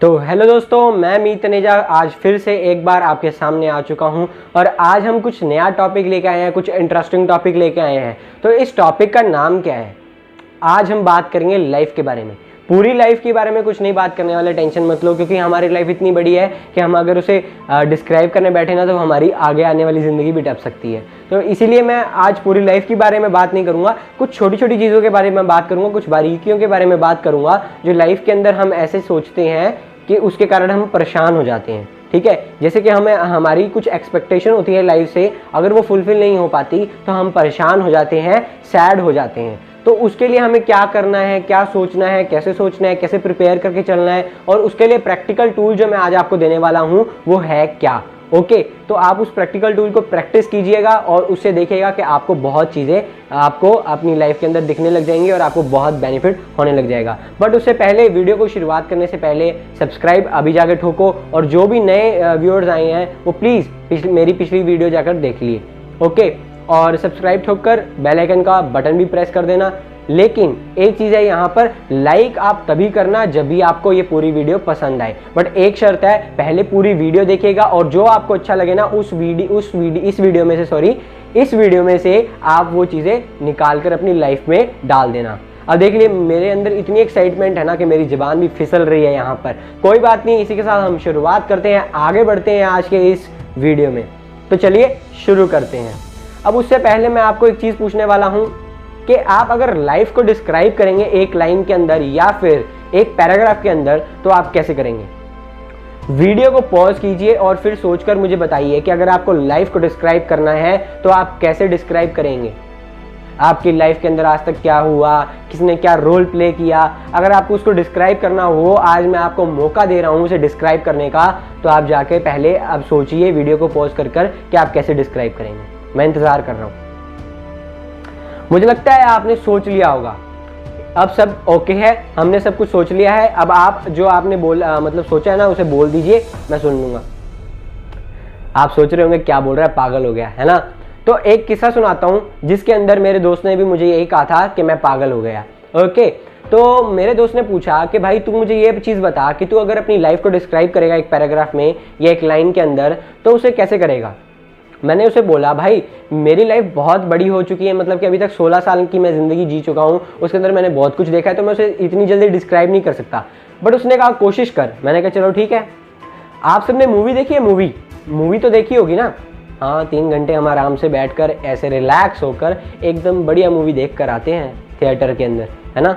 तो हेलो दोस्तों, मैं मीत तनेजा आज फिर से एक बार आपके सामने आ चुका हूं और आज हम कुछ नया टॉपिक लेके आए हैं, कुछ इंटरेस्टिंग टॉपिक लेके आए हैं। तो इस टॉपिक का नाम क्या है? आज हम बात करेंगे लाइफ के बारे में। पूरी लाइफ के बारे में कुछ नहीं बात करने वाले, टेंशन मत लो, क्योंकि हमारी लाइफ इतनी बड़ी है कि हम अगर उसे डिस्क्राइब करने बैठे ना तो हमारी आगे आने वाली ज़िंदगी भी टप सकती है। तो इसीलिए मैं आज पूरी लाइफ के बारे में बात नहीं करूँगा, कुछ छोटी छोटी चीज़ों के बारे में बात करूँगा, कुछ बारीकियों के बारे में बात करूँगा जो लाइफ के अंदर हम ऐसे सोचते हैं कि उसके कारण हम परेशान हो जाते हैं। ठीक है, जैसे कि हमारी कुछ एक्सपेक्टेशन होती है लाइफ से, अगर वो फुलफिल नहीं हो पाती तो हम परेशान हो जाते हैं, सैड हो जाते हैं। तो उसके लिए हमें क्या करना है, क्या सोचना है, कैसे प्रिपेयर करके चलना है, और उसके लिए प्रैक्टिकल टूल जो मैं आज आपको देने वाला हूँ वो है क्या। ओके, तो आप उस प्रैक्टिकल टूल को प्रैक्टिस कीजिएगा और उससे देखिएगा कि आपको बहुत चीज़ें आपको अपनी लाइफ के अंदर दिखने लग जाएंगी और आपको बहुत बेनिफिट होने लग जाएगा। बट उससे पहले, वीडियो को शुरुआत करने से पहले सब्सक्राइब अभी जाकर ठोको, और जो भी नए व्यूअर्स आए हैं वो प्लीज़ मेरी पिछली वीडियो जाकर देख लिए। ओके, और सब्सक्राइब ठोककर बेल आइकन का बटन भी प्रेस कर देना। लेकिन एक चीज़ है, यहाँ पर लाइक आप तभी करना जब भी आपको ये पूरी वीडियो पसंद आए। बट एक शर्त है, पहले पूरी वीडियो देखिएगा और जो आपको अच्छा लगे ना इस वीडियो में से आप वो चीज़ें निकाल कर अपनी लाइफ में डाल देना। अब देख लिए, मेरे अंदर इतनी एक्साइटमेंट है ना कि मेरी ज़बान भी फिसल रही है यहाँ पर। कोई बात नहीं, इसी के साथ हम शुरुआत करते हैं, आगे बढ़ते हैं आज के इस वीडियो में। तो चलिए शुरू करते हैं। अब उससे पहले मैं आपको एक चीज़ पूछने वाला हूँ कि आप अगर लाइफ को डिस्क्राइब करेंगे एक लाइन के अंदर या फिर एक पैराग्राफ के अंदर, तो आप कैसे करेंगे? वीडियो को पॉज कीजिए और फिर सोचकर मुझे बताइए कि अगर आपको लाइफ को डिस्क्राइब करना है तो आप कैसे डिस्क्राइब करेंगे। आपकी लाइफ के अंदर आज तक क्या हुआ, किसने क्या रोल प्ले किया, अगर आपको उसको डिस्क्राइब करना हो, आज मैं आपको मौका दे रहा हूँ उसे डिस्क्राइब करने का, तो आप जाके पहले अब सोचिए वीडियो को पॉज कर कि आप कैसे डिस्क्राइब करेंगे। मैं इंतज़ार कर रहा हूँ। मुझे लगता है आपने सोच लिया होगा। अब सब ओके है, हमने सब कुछ सोच लिया है। अब आप जो आपने सोचा है ना उसे बोल दीजिए, मैं सुन लूँगा। आप सोच रहे होंगे क्या बोल रहा है, पागल हो गया है ना। तो एक किस्सा सुनाता हूँ जिसके अंदर मेरे दोस्त ने भी मुझे यही कहा था कि मैं पागल हो गया। ओके, तो मेरे दोस्त ने पूछा कि भाई तू मुझे ये चीज़ बता कि तू अगर अपनी लाइफ को डिस्क्राइब करेगा एक पैराग्राफ में या एक लाइन के अंदर, तो उसे कैसे करेगा। मैंने उसे बोला, भाई मेरी लाइफ बहुत बड़ी हो चुकी है, मतलब कि अभी तक 16 साल की मैं ज़िंदगी जी चुका हूँ, उसके अंदर मैंने बहुत कुछ देखा है, तो मैं उसे इतनी जल्दी डिस्क्राइब नहीं कर सकता। बट उसने कहा कोशिश कर। मैंने कहा चलो ठीक है। आप सबने मूवी देखी है? मूवी तो देखी होगी ना। हाँ, 3 घंटे हम आराम से बैठकर ऐसे रिलैक्स होकर एकदम बढ़िया मूवी देख कर आते हैं थिएटर के अंदर, है ना।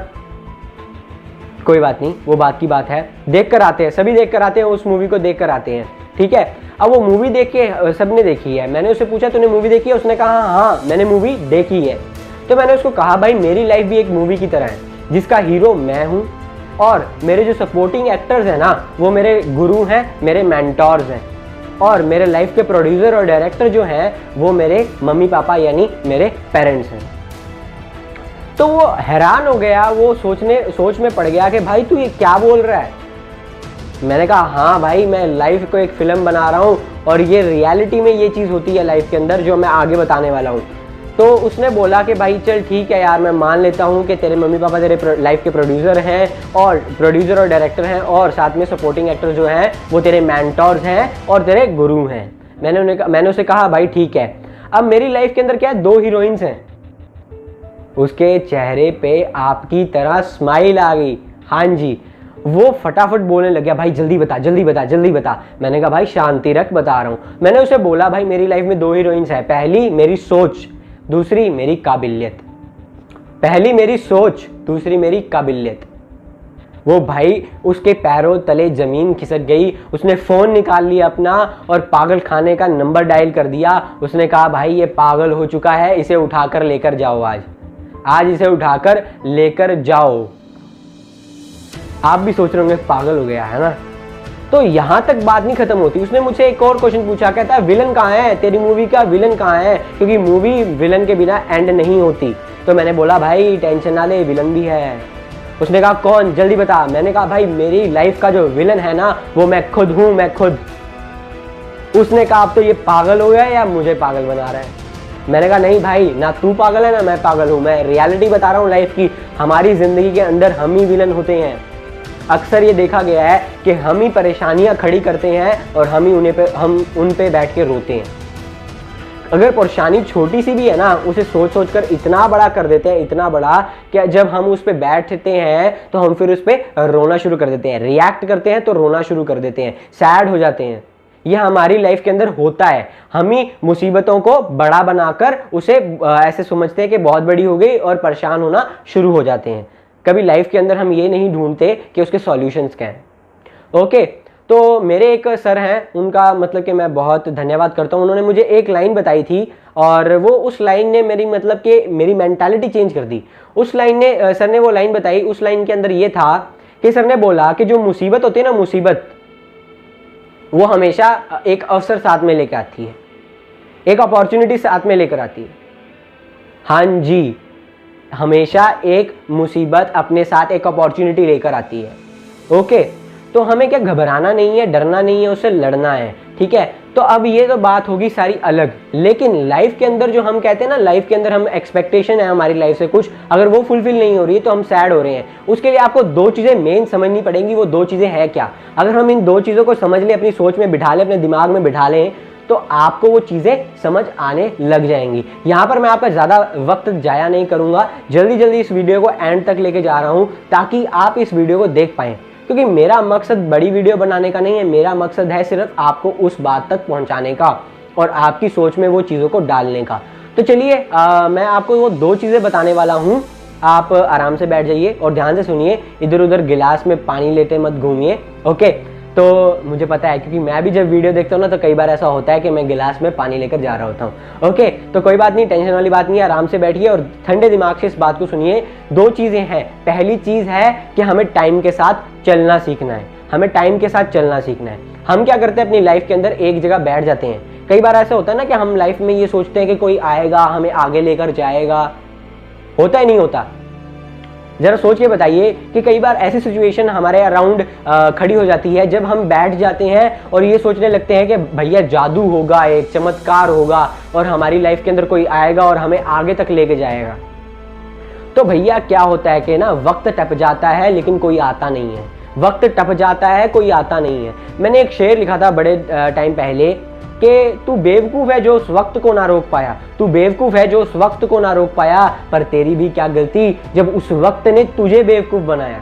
कोई बात नहीं, वो बात की बात है, देख कर आते हैं, सभी देख कर आते हैं, उस मूवी को देख कर आते हैं। ठीक है, अब वो मूवी देख के सबने देखी है। मैंने उससे पूछा तूने मूवी देखी है? उसने कहा हाँ मैंने मूवी देखी है। तो मैंने उसको कहा भाई मेरी लाइफ भी एक मूवी की तरह है जिसका हीरो मैं हूँ, और मेरे जो सपोर्टिंग एक्टर्स हैं ना वो मेरे गुरु हैं, मेरे मेंटोर्स हैं, और मेरे लाइफ के प्रोड्यूसर और डायरेक्टर जो हैं वो मेरे मम्मी पापा यानी मेरे पेरेंट्स हैं। तो वो हैरान हो गया, वो सोच में पड़ गया कि भाई तू ये क्या बोल रहा है। मैंने कहा हाँ भाई, मैं लाइफ को एक फिल्म बना रहा हूँ और ये रियलिटी में ये चीज़ होती है लाइफ के अंदर जो मैं आगे बताने वाला हूँ। तो उसने बोला कि भाई चल ठीक है यार, मैं मान लेता हूँ कि तेरे मम्मी पापा तेरे लाइफ के प्रोड्यूसर और डायरेक्टर हैं, और साथ में सपोर्टिंग एक्टर जो हैं वो तेरे मेंटोर्स हैं और तेरे गुरु हैं। मैंने उसे कहा भाई ठीक है। अब मेरी लाइफ के अंदर क्या है, 2 हीरोइंस हैं। उसके चेहरे पे आपकी तरह स्माइल आ गई। हाँ जी, वो फटाफट बोलने लग गया, भाई जल्दी बता। मैंने कहा भाई शांति रख, बता रहा हूँ। मैंने उसे बोला भाई मेरी लाइफ में 2 हीरोइंस है, पहली मेरी सोच, दूसरी मेरी काबिलियत। वो भाई उसके पैरों तले जमीन खिसक गई। उसने फ़ोन निकाल लिया अपना और पागल खाने का नंबर डायल कर दिया। उसने कहा भाई ये पागल हो चुका है, इसे उठाकर लेकर जाओ, आज इसे उठाकर लेकर जाओ। आप भी सोच रहे होंगे पागल हो गया है ना। तो यहाँ तक बात नहीं खत्म होती। उसने मुझसे एक और क्वेश्चन पूछा, कहता है विलन कहाँ है, तेरी मूवी का विलन कहाँ है, क्योंकि मूवी विलन के बिना एंड नहीं होती। तो मैंने बोला भाई टेंशन ना ले, विलन भी है। उसने कहा कौन, जल्दी बता। मैंने कहा भाई मेरी लाइफ का जो विलन है ना वो मैं खुद हूँ, मैं खुद। उसने कहा अब तो ये पागल हो गया या मुझे पागल बना रहा है। मैंने कहा नहीं भाई, ना तू पागल है ना मैं पागल हूँ, मैं रियलिटी बता रहा हूँ लाइफ की। हमारी ज़िंदगी के अंदर हम ही विलन होते हैं। अक्सर ये देखा गया है कि हम ही परेशानियां खड़ी करते हैं और हम उन पे बैठ के रोते हैं। अगर परेशानी छोटी सी भी है ना, उसे सोच सोच कर इतना बड़ा कर देते हैं, इतना बड़ा कि जब हम उस पर बैठते हैं तो हम फिर उस पर रोना शुरू कर देते हैं, रिएक्ट करते हैं तो रोना शुरू कर देते हैं, सैड हो जाते हैं। यह हमारी लाइफ के अंदर होता है। हम ही मुसीबतों को बड़ा बनाकर उसे ऐसे समझते हैं कि बहुत बड़ी हो गई और परेशान होना शुरू हो जाते हैं। कभी लाइफ के अंदर हम ये नहीं ढूंढते कि उसके सॉल्यूशंस क्या हैं। ओके, तो मेरे एक सर हैं, उनका मतलब कि मैं बहुत धन्यवाद करता हूँ। उन्होंने मुझे एक लाइन बताई थी और वो उस लाइन ने मेरी मतलब कि मेरी मेंटालिटी चेंज कर दी। उस लाइन ने सर ने वो लाइन बताई, उस लाइन के अंदर ये था कि सर ने बोला कि जो मुसीबत होती है ना, मुसीबत वो हमेशा एक अवसर साथ में लेकर आती है, एक अपॉर्चुनिटी साथ में लेकर आती है। हाँ जी, हमेशा एक मुसीबत अपने साथ एक अपॉर्चुनिटी लेकर आती है। ओके, तो हमें क्या घबराना नहीं है, डरना नहीं है, उससे लड़ना है। ठीक है, तो अब ये तो बात होगी सारी अलग। लेकिन लाइफ के अंदर जो हम कहते हैं ना, लाइफ के अंदर हम एक्सपेक्टेशन है हमारी लाइफ से कुछ, अगर वो फुलफिल नहीं हो रही है तो हम सैड हो रहे हैं। उसके लिए आपको दो चीज़ें मेन समझनी पड़ेंगी। वो दो चीज़ें हैं क्या? अगर हम इन दो चीज़ों को समझ लें, अपनी सोच में बिठा लें, अपने दिमाग में बिठा लें, तो आपको वो चीज़ें समझ आने लग जाएंगी। यहाँ पर मैं आपका ज़्यादा वक्त जाया नहीं करूँगा, जल्दी जल्दी इस वीडियो को एंड तक लेके जा रहा हूँ ताकि आप इस वीडियो को देख पाएँ। क्योंकि मेरा मकसद बड़ी वीडियो बनाने का नहीं है, मेरा मकसद है सिर्फ आपको उस बात तक पहुंचाने का और आपकी सोच में वो चीज़ों को डालने का। तो चलिए मैं आपको वो दो चीज़ें बताने वाला हूँ। आप आराम से बैठ जाइए और ध्यान से सुनिए, इधर उधर गिलास में पानी लेते मत घूमिए। ओके, तो मुझे पता है क्योंकि मैं भी जब वीडियो देखता हूँ ना तो कई बार ऐसा होता है कि मैं गिलास में पानी लेकर जा रहा होता हूँ। ओके, तो कोई बात नहीं, टेंशन वाली बात नहीं है, आराम से बैठिए और ठंडे दिमाग से इस बात को सुनिए। दो चीज़ें हैं। पहली चीज़ है कि हमें टाइम के साथ चलना सीखना है, हमें टाइम के साथ चलना सीखना है। हम क्या करते हैं, अपनी लाइफ के अंदर एक जगह बैठ जाते हैं। कई बार ऐसा होता है ना कि हम लाइफ में ये सोचते हैं कि कोई आएगा हमें आगे लेकर जाएगा, होता ही नहीं होता। जरा सोच के बताइए कि कई बार ऐसी सिचुएशन हमारे अराउंड खड़ी हो जाती है जब हम बैठ जाते हैं और ये सोचने लगते हैं कि भैया जादू होगा, एक चमत्कार होगा और हमारी लाइफ के अंदर कोई आएगा और हमें आगे तक लेके जाएगा। तो भैया क्या होता है कि ना, वक्त टप जाता है लेकिन कोई आता नहीं है। वक्त टप जाता है, कोई आता नहीं है। मैंने एक शेर लिखा था बड़े टाइम पहले कि तू बेवकूफ़ है जो उस वक्त को ना रोक पाया, तू बेवकूफ़ है जो उस वक्त को ना रोक पाया, पर तेरी भी क्या गलती जब उस वक्त ने तुझे बेवकूफ़ बनाया।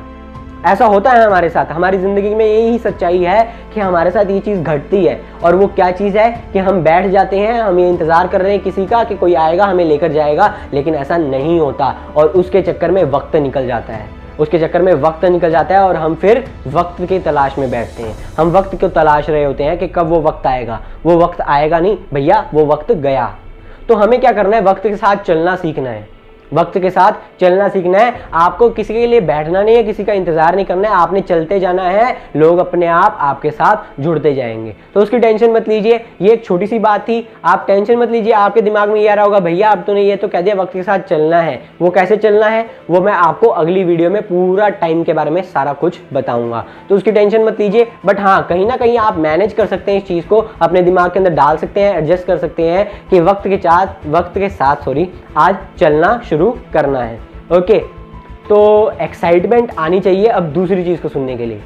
ऐसा होता है हमारे साथ, हमारी ज़िंदगी में यही सच्चाई है कि हमारे साथ ये चीज़ घटती है। और वो क्या चीज़ है कि हम बैठ जाते हैं, हम ये इंतज़ार कर रहे हैं किसी का कि कोई आएगा हमें लेकर जाएगा, लेकिन ऐसा नहीं होता और उसके चक्कर में वक्त निकल जाता है। उसके चक्कर में वक्त निकल जाता है और हम फिर वक्त की तलाश में बैठते हैं। हम वक्त को तलाश रहे होते हैं कि कब वो वक्त आएगा। वो वक्त आएगा नहीं भैया, वो वक्त गया। तो हमें क्या करना है, वक्त के साथ चलना सीखना है। वक्त के साथ चलना सीखना है। आपको किसी के लिए बैठना नहीं है, किसी का इंतजार नहीं करना है, आपने चलते जाना है। लोग अपने आप आपके साथ जुड़ते जाएंगे। तो उसकी टेंशन मत लीजिए, ये एक छोटी सी बात थी, आप टेंशन मत लीजिए। आपके दिमाग में ये आ रहा होगा भैया अब तूने ये तो कह दिया वक्त के साथ चलना है, वो कैसे चलना है वो मैं आपको अगली वीडियो में पूरा टाइम के बारे में सारा कुछ बताऊंगा। तो उसकी टेंशन मत लीजिए। बट हाँ, कहीं ना कहीं आप मैनेज कर सकते हैं, इस चीज़ को अपने दिमाग के अंदर डाल सकते हैं, एडजस्ट कर सकते हैं कि वक्त के साथ आज चलना शुरू करना है। ओके, तो एक्साइटमेंट आनी चाहिए। अब दूसरी चीज को सुनने के लिए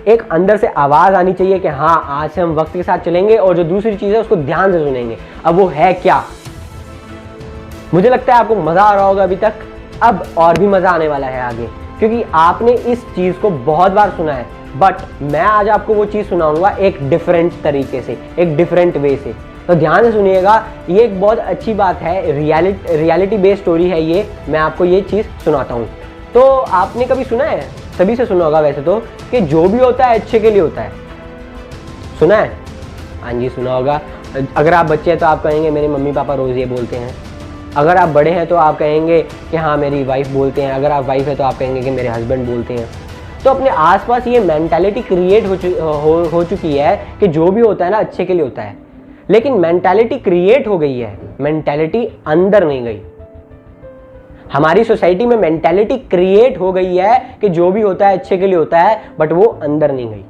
एक अंदर से आवाज आनी चाहिए कि हाँ आज से हम वक्त के साथ चलेंगे और जो दूसरी चीज है उसको ध्यान से सुनेंगे। अब वो है क्या? मुझे लगता है आपको मजा आ रहा होगा अभी तक, अब और भी मजा आने वाला है आगे, क्योंकि आपने इस चीज को बहुत बार सुना है। बट मैं आज आपको वो चीज सुनाऊंगा एक डिफरेंट तरीके से, एक डिफरेंट वे से। तो ध्यान से सुनिएगा, ये एक बहुत अच्छी बात है, रियलिटी बेस्ड स्टोरी है ये। मैं आपको ये चीज़ सुनाता हूँ। तो आपने कभी सुना है, सभी से सुना होगा वैसे तो, कि जो भी होता है अच्छे के लिए होता है। सुना है? हाँ जी, सुना होगा। अगर आप बच्चे हैं तो आप कहेंगे मेरे मम्मी पापा रोज़ ये बोलते हैं। अगर आप बड़े हैं तो आप कहेंगे कि हाँ मेरी वाइफ बोलते हैं। अगर आप वाइफ है तो आप कहेंगे कि मेरे हस्बैंड बोलते हैं। तो अपने आसपास ये मेंटालिटी क्रिएट हो चुकी है कि जो भी होता है ना अच्छे के लिए होता है। लेकिन मेंटालिटी क्रिएट हो गई है, मेंटालिटी अंदर नहीं गई। हमारी सोसाइटी में मेंटालिटी क्रिएट हो गई है कि जो भी होता है अच्छे के लिए होता है, बट वो अंदर नहीं गई।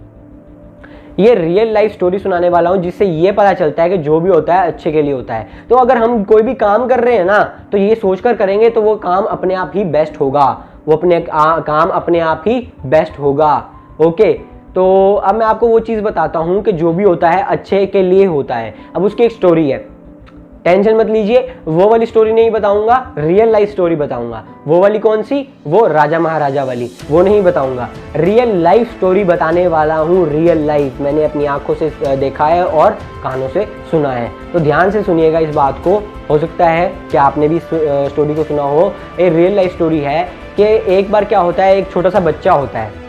ये रियल लाइफ स्टोरी सुनाने वाला हूं जिससे ये पता चलता है कि जो भी होता है अच्छे के लिए होता है। तो अगर हम कोई भी काम कर रहे हैं ना, तो ये सोचकर करेंगे तो वो काम अपने आप ही बेस्ट होगा, वो काम अपने आप ही बेस्ट होगा। ओके, तो अब मैं आपको वो चीज़ बताता हूँ कि जो भी होता है अच्छे के लिए होता है। अब उसकी एक स्टोरी है, टेंशन मत लीजिए, वो वाली स्टोरी नहीं बताऊंगा, रियल लाइफ स्टोरी बताऊंगा। वो वाली कौन सी? वो राजा महाराजा वाली, वो नहीं बताऊंगा। रियल लाइफ स्टोरी बताने वाला हूँ, रियल लाइफ, मैंने अपनी आंखों से देखा है और कानों से सुना है। तो ध्यान से सुनिएगा इस बात को, हो सकता है कि आपने भी स्टोरी को सुना हो। ये रियल लाइफ स्टोरी है कि एक बार क्या होता है, एक छोटा सा बच्चा होता है।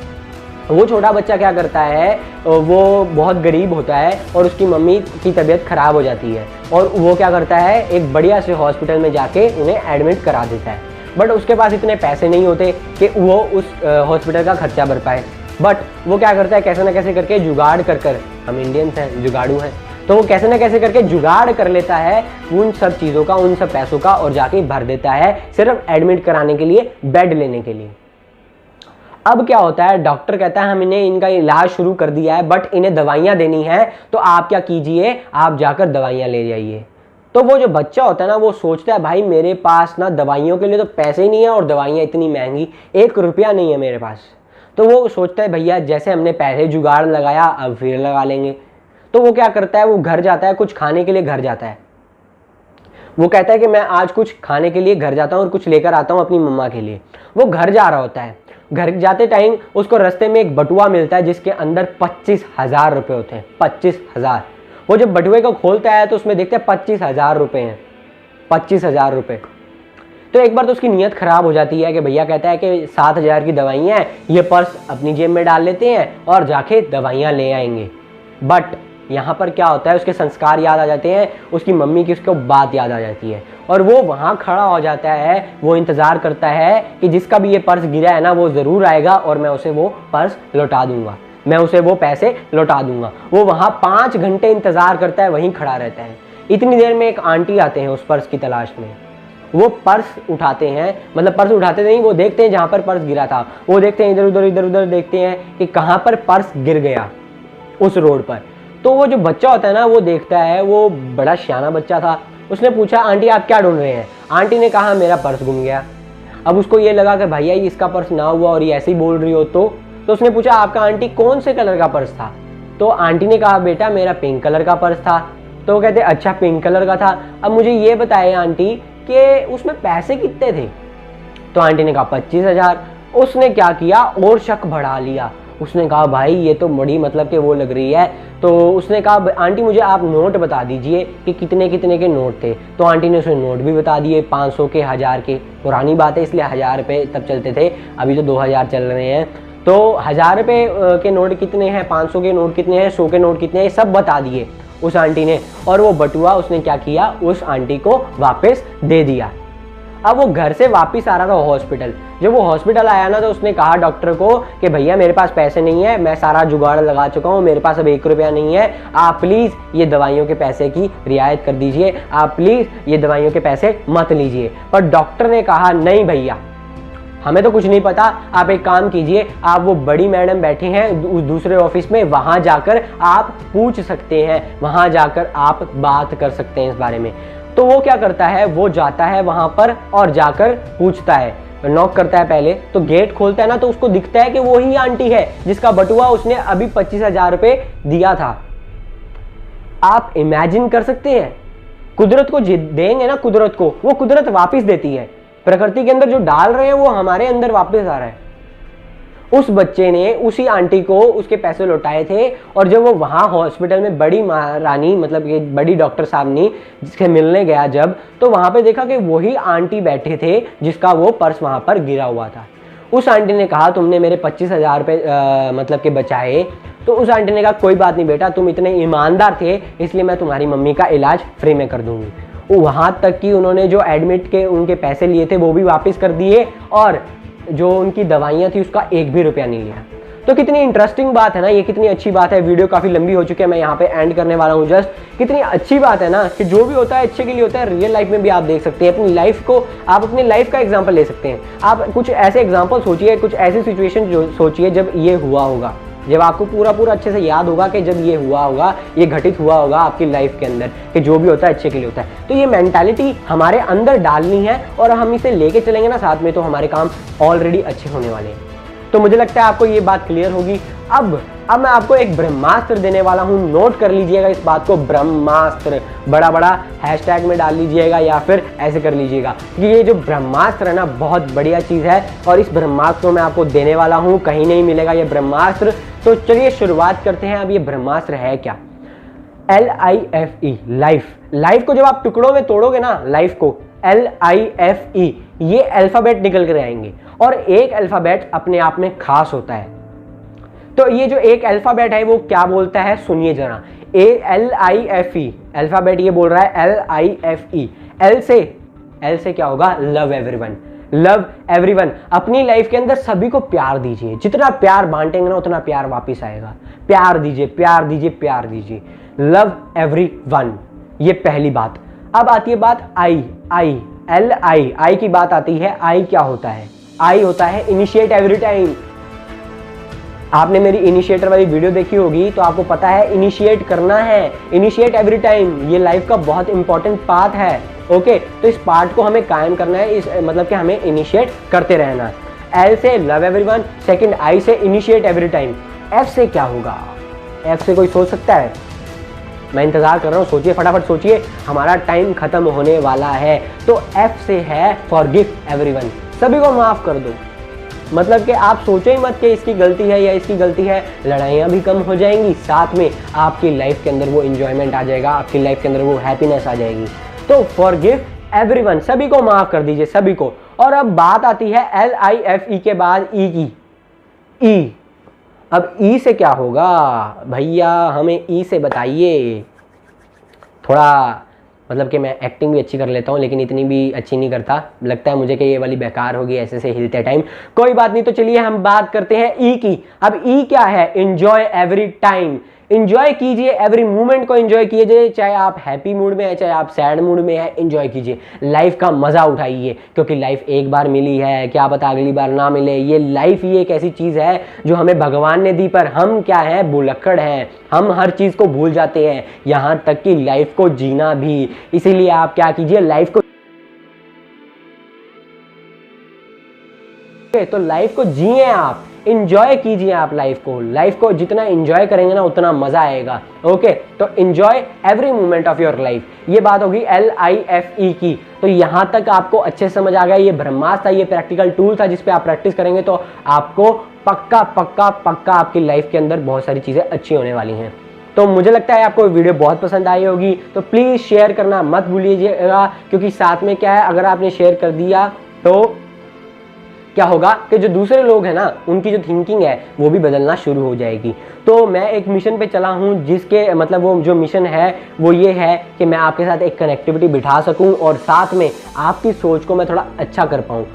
वो छोटा बच्चा क्या करता है, वो बहुत गरीब होता है और उसकी मम्मी की तबीयत ख़राब हो जाती है और वो क्या करता है, एक बढ़िया से हॉस्पिटल में जाके उन्हें एडमिट करा देता है। बट उसके पास इतने पैसे नहीं होते कि वो उस हॉस्पिटल का खर्चा भर पाए। बट वो क्या करता है, कैसे ना कैसे करके जुगाड़ कर कर, हम इंडियंस हैं, जुगाड़ू हैं, तो वो कैसे ना कैसे करके जुगाड़ कर लेता है उन सब चीज़ों का, उन सब पैसों का, और जाके भर देता है सिर्फ एडमिट कराने के लिए, बेड लेने के लिए। अब क्या होता है, डॉक्टर कहता है हम इन्हें इनका इलाज शुरू कर दिया है बट इन्हें दवाइयाँ देनी है, तो आप क्या कीजिए, आप जाकर दवाइयाँ ले जाइए। तो वो जो बच्चा होता है ना, वो सोचता है भाई मेरे पास ना दवाइयों के लिए तो पैसे ही नहीं है और दवाइयाँ इतनी महंगी, 1 रुपया नहीं है मेरे पास। तो वो सोचता है भैया जैसे हमने पहले जुगाड़ लगाया अब फिर लगा लेंगे। तो वो क्या करता है, वो घर जाता है, कुछ खाने के लिए घर जाता है। वो कहता है कि मैं आज कुछ खाने के लिए घर जाता हूँ और कुछ लेकर आता हूँ अपनी मम्मा के लिए। वो घर जा रहा होता है, घर जाते टाइम उसको रास्ते में एक बटुआ मिलता है जिसके अंदर 25,000 रुपये होते हैं, 25,000। वो जब बटुए को खोलता है तो उसमें देखते हैं 25,000 रुपये हैं, 25,000 रुपये। तो एक बार तो उसकी नीयत ख़राब हो जाती है कि भैया कहता है कि 7,000 की दवाइयाँ हैं, ये पर्स अपनी जेब में डाल लेते हैं और जाके दवाइयाँ ले आएंगे। बट यहाँ पर क्या होता है, उसके संस्कार याद आ जाते हैं, उसकी मम्मी की उसको बात याद आ जाती है और वो वहाँ खड़ा हो जाता है। वो इंतज़ार करता है कि जिसका भी ये पर्स गिरा है ना वो ज़रूर आएगा और मैं उसे वो पर्स लौटा दूंगा, मैं उसे वो पैसे लौटा दूंगा। वो वहाँ 5 घंटे इंतज़ार करता है, वहीं खड़ा रहता है। इतनी देर में एक आंटी आते हैं उस पर्स की तलाश में। वो पर्स उठाते हैं, मतलब पर्स उठाते नहीं, वो देखते हैं जहाँ पर पर्स गिरा था, वो देखते हैं इधर उधर देखते हैं कि कहाँ पर पर्स गिर गया उस रोड पर। तो वो जो बच्चा होता है ना, वो देखता है, वो बड़ा सियाना बच्चा था। उसने पूछा आंटी आप क्या ढूंढ रहे हैं? आंटी ने कहा मेरा पर्स गुम गया। अब उसको ये लगा कि भैया इसका पर्स ना हुआ और ये ऐसे ही बोल रही हो तो उसने पूछा आपका आंटी कौन से कलर का पर्स था? तो आंटी ने कहा बेटा मेरा पिंक कलर का पर्स था। तो वो कहते अच्छा पिंक कलर का था, अब मुझे ये बताए आंटी कि उसमें पैसे कितने थे? तो आंटी ने कहा 25,000। उसने क्या किया और शक बढ़ा लिया, उसने कहा भाई ये तो बड़ी मतलब कि वो लग रही है। तो उसने कहा आंटी मुझे आप नोट बता दीजिए कि कितने कितने के नोट थे। तो आंटी ने उसने नोट भी बता दिए, 500 के, 1000 के। पुरानी बात है इसलिए 1000 रुपये तब चलते थे, अभी तो 2000 चल रहे हैं। तो 1000 रुपये के नोट कितने हैं, 500 के नोट कितने हैं, 100 के नोट कितने हैं, सब बता दिए उस आंटी ने। और वो बटुआ उसने क्या किया, उस आंटी को वापस दे दिया। अब वो घर से वापस आ रहा था हॉस्पिटल। जब वो हॉस्पिटल आया ना तो उसने कहा डॉक्टर को कि भैया मेरे पास पैसे नहीं है, मैं सारा जुगाड़ लगा चुका हूँ, मेरे पास अब 1 रुपया नहीं है, आप प्लीज़ ये दवाइयों के पैसे की रियायत कर दीजिए, आप प्लीज़ ये दवाइयों के पैसे मत लीजिए। पर डॉक्टर ने कहा नहीं भैया हमें तो कुछ नहीं पता, आप एक काम कीजिए, आप वो बड़ी मैडम बैठी हैं उस दूसरे ऑफिस में, वहाँ जाकर आप पूछ सकते हैं, वहाँ जाकर आप बात कर सकते हैं इस बारे में। तो वो क्या करता है, वो जाता है वहाँ पर और जाकर पूछता है, नॉक करता है पहले। तो गेट खोलता है ना तो उसको दिखता है कि वो ही आंटी है जिसका बटुआ उसने अभी 25,000 रुपये दिया था। आप इमेजिन कर सकते हैं, कुदरत को देंगे ना, कुदरत को, वो कुदरत वापस देती है। प्रकृति के अंदर जो डाल रहे हैं वो हमारे अंदर वापस आ रहा है। उस बच्चे ने उसी आंटी को उसके पैसे लौटाए थे और जब वो वहाँ हॉस्पिटल में बड़ी महारानी मतलब ये बड़ी डॉक्टर साहबनी जिसके मिलने गया जब, तो वहाँ पे देखा कि वही आंटी बैठे थे जिसका वो पर्स वहाँ पर गिरा हुआ था। उस आंटी ने कहा तुमने मेरे 25,000 रुपये मतलब के बचाए। तो उस आंटी ने कहा कोई बात नहीं बेटा, तुम इतने ईमानदार थे इसलिए मैं तुम्हारी मम्मी का इलाज फ्री में कर दूंगी। वहाँ तक कि उन्होंने जो एडमिट के उनके पैसे लिए थे वो भी वापस कर दिए और जो उनकी दवाइयाँ थी उसका 1 भी रुपया नहीं लिया। तो कितनी इंटरेस्टिंग बात है ना ये, कितनी अच्छी बात है। वीडियो काफ़ी लंबी हो चुकी है, मैं यहाँ पे एंड करने वाला हूँ जस्ट। कितनी अच्छी बात है ना कि जो भी होता है अच्छे के लिए होता है। रियल लाइफ में भी आप देख सकते हैं, अपनी लाइफ को आप अपनी लाइफ का एग्जाम्पल ले सकते हैं। आप कुछ ऐसे एग्जाम्पल सोचिए, कुछ ऐसी सिचुएशन जो सोचिए जब ये हुआ होगा, जब आपको पूरा अच्छे से याद होगा कि जब ये हुआ होगा, ये घटित हुआ होगा आपकी लाइफ के अंदर कि जो भी होता है अच्छे के लिए होता है। तो ये मेंटालिटी हमारे अंदर डालनी है और हम इसे लेके चलेंगे ना साथ में, तो हमारे काम ऑलरेडी अच्छे होने वाले हैं। तो मुझे लगता है आपको ये बात क्लियर होगी। अब मैं आपको एक ब्रह्मास्त्र देने वाला हूं, नोट कर लीजिएगा इस बात को, ब्रह्मास्त्र बड़ा बड़ा हैशटैग में डाल लीजिएगा या फिर ऐसे कर लीजिएगा, क्योंकि ये जो ब्रह्मास्त्र है ना बहुत बढ़िया चीज़ है और इस ब्रह्मास्त्र को मैं आपको देने वाला हूँ, कहीं नहीं मिलेगा ये ब्रह्मास्त्र। तो चलिए शुरुआत करते हैं। अब ये ब्रह्मास्त्र है क्या? LIFE, लाइफ को जब आप टुकड़ों में तोड़ोगे ना, लाइफ को LIFE, ये अल्फाबेट निकल कर आएंगे और एक अल्फाबेट अपने आप में खास होता है। तो ये जो एक अल्फाबेट है वो क्या बोलता है, सुनिए जरा। LIFE अल्फाबेट ये बोल रहा है LIFE। एल से क्या होगा? Love everyone. लव एवरीवन, अपनी लाइफ के अंदर सभी को प्यार दीजिए। जितना प्यार बांटेंगे ना उतना प्यार वापस आएगा। प्यार दीजिए, प्यार दीजिए, प्यार दीजिए। लव एवरीवन, ये पहली बात। अब आती है बात आई की बात आती है। आई क्या होता है? आई होता है इनिशिएट एवरी टाइम। आपने मेरी इनिशिएटर वाली वीडियो देखी होगी तो आपको पता है इनिशिएट करना है, इनिशिएट एवरी टाइम। ये लाइफ का बहुत इंपॉर्टेंट पार्ट है। ओके, तो इस पार्ट को हमें कायम करना है, इस मतलब कि हमें इनिशिएट करते रहना। एल से लव एवरीवन, सेकंड आई से इनिशिएट एवरी टाइम। एफ से क्या होगा? एफ से कोई सोच सकता है? मैं इंतजार कर रहा हूँ, सोचिए, फटाफट सोचिए, हमारा टाइम खत्म होने वाला है। तो एफ से है फॉरगिव एवरीवन, सभी को माफ कर दो। मतलब कि आप सोचो ही मत कि इसकी गलती है या इसकी गलती है, लड़ाइयाँ भी कम हो जाएंगी, साथ में आपकी लाइफ के अंदर वो इंजॉयमेंट आ जाएगा, आपकी लाइफ के अंदर वो हैप्पीनेस आ जाएगी। तो फॉरगिव एवरीवन, सभी को माफ कर दीजिए, सभी को। और अब बात आती है LIFE के बाद ई की। ई, अब ई से क्या होगा भैया, हमें ई से बताइए। थोड़ा मतलब कि मैं एक्टिंग भी अच्छी कर लेता हूँ लेकिन इतनी भी अच्छी नहीं करता, लगता है मुझे कि ये वाली बेकार होगी ऐसे से हिलते टाइम। कोई बात नहीं, तो चलिए हम बात करते हैं ई की। अब ई क्या है? Enjoy every time. एंजॉय कीजिए, एवरी मोमेंट को एंजॉय कीजिए, चाहे आप हैप्पी मूड में है चाहे आप सैड मूड में है, एंजॉय कीजिए, लाइफ का मजा उठाइए, क्योंकि लाइफ एक बार मिली है, क्या पता अगली बार ना मिले। ये लाइफ ही एक ऐसी चीज है जो हमें भगवान ने दी, पर हम क्या है, भुलक्कड़ हैं, हम हर चीज को भूल जाते हैं, यहाँ तक कि लाइफ को जीना भी। इसीलिए आप क्या कीजिए, लाइफ को, तो लाइफ को जिए, आप इंजॉय कीजिए, आप लाइफ को जितना इंजॉय करेंगे ना उतना मजा आएगा। ओके, तो enjoy every moment of your life, ये बात होगी LIFE की। तो यहां तक आपको अच्छे समझ आ गया। ये ब्रह्मास्त्र था, ये प्रैक्टिकल टूल था जिसपे आप प्रैक्टिस करेंगे तो आपको पक्का पक्का पक्का आपकी लाइफ के अंदर बहुत सारी चीजें अच्छी होने वाली हैं। तो मुझे लगता है आपको वीडियो बहुत पसंद आई होगी, तो प्लीज शेयर करना मत भूलिएगा, क्योंकि साथ में क्या है, अगर आपने शेयर कर दिया तो क्या होगा कि जो दूसरे लोग हैं ना उनकी जो थिंकिंग है वो भी बदलना शुरू हो जाएगी। तो मैं एक मिशन पे चला हूँ जिसके मतलब वो जो मिशन है वो ये है कि मैं आपके साथ एक कनेक्टिविटी बिठा सकूँ और साथ में आपकी सोच को मैं थोड़ा अच्छा कर पाऊँ।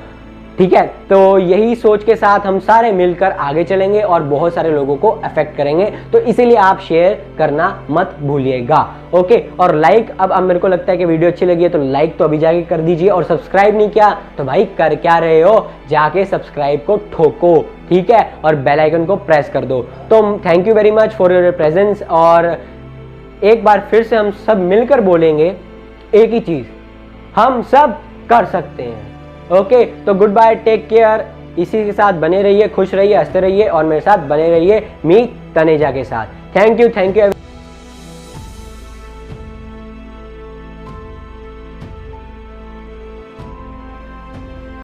ठीक है, तो यही सोच के साथ हम सारे मिलकर आगे चलेंगे और बहुत सारे लोगों को अफेक्ट करेंगे। तो इसीलिए आप शेयर करना मत भूलिएगा। ओके, और लाइक, अब मेरे को लगता है कि वीडियो अच्छी लगी है तो लाइक तो अभी जाके कर दीजिए, और सब्सक्राइब नहीं किया तो भाई कर क्या रहे हो, जाके सब्सक्राइब को ठोको, ठीक है, और बेल आइकन को प्रेस कर दो। तो thank you very much for your presence. और एक बार फिर से हम सब मिलकर बोलेंगे एक ही चीज, हम सब कर सकते हैं। ओके, तो गुड बाय, टेक केयर। इसी के साथ बने रहिए, खुश रहिए, हंसते रहिए और मेरे साथ बने रहिए मी तनेजा के साथ। Thank you.